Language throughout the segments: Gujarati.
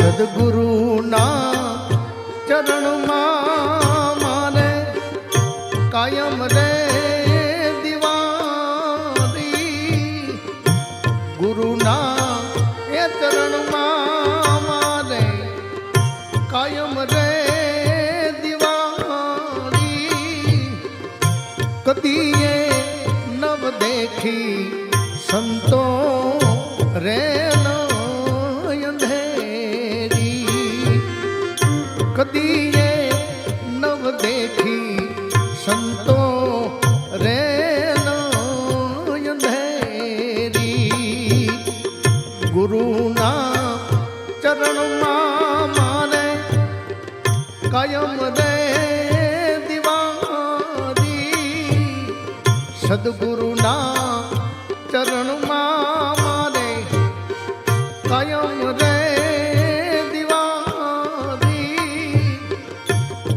સદગુરુના ચરણમાં મારે કાયમ રે દિવાળી. ગુરુના એ ચરણમાં મારે કાયમ રે દિવાળી. કદીએ નવ દેખી સંતો રે કદીએ નવ દેખી સંતો રે અંધેરી. ગુરુના ચરણમાં મારે કાયમ રે દિવાળી. સદગુરુના ચરણમાં મારે કાયમ રે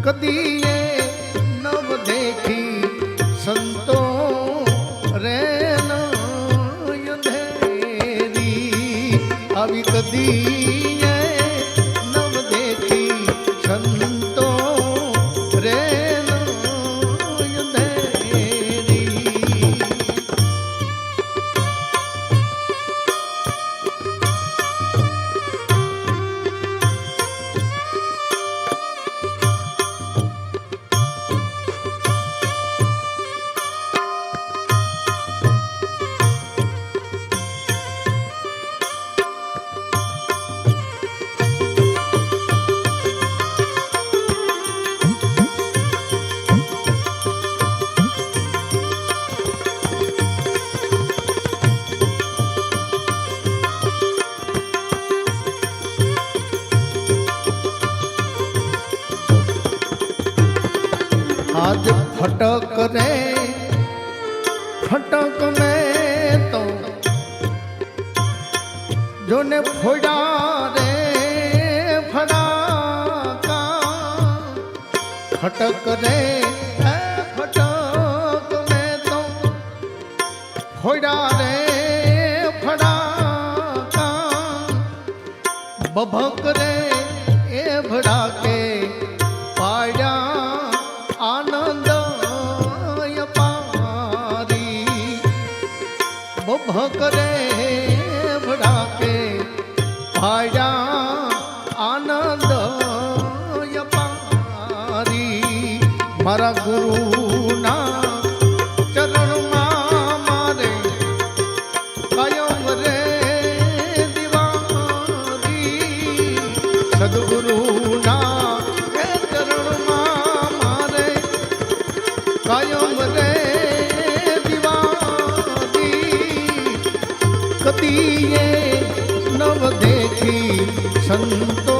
કદીએ નવ દેખી સંતો રે અંધેરી. આવી કદીએ નવ દેખી સંતો રે અંધેરી. आज फटक रे फटक में तो जोने फोड़ा रे फड़ाका. फटक रे फटक में तो फोड़ा रे फड़ाका. बभक रे ए भड़ाके पाया आनंद अपारी. भकरे भड़ाके पाया आनंद अपारी. मारा गुरुना ચરણમાં મારે કાયમ રે દિવાળી. સદગુરુના કાયમ રે દિવાળી. કદીએ નવ દેખી સંતો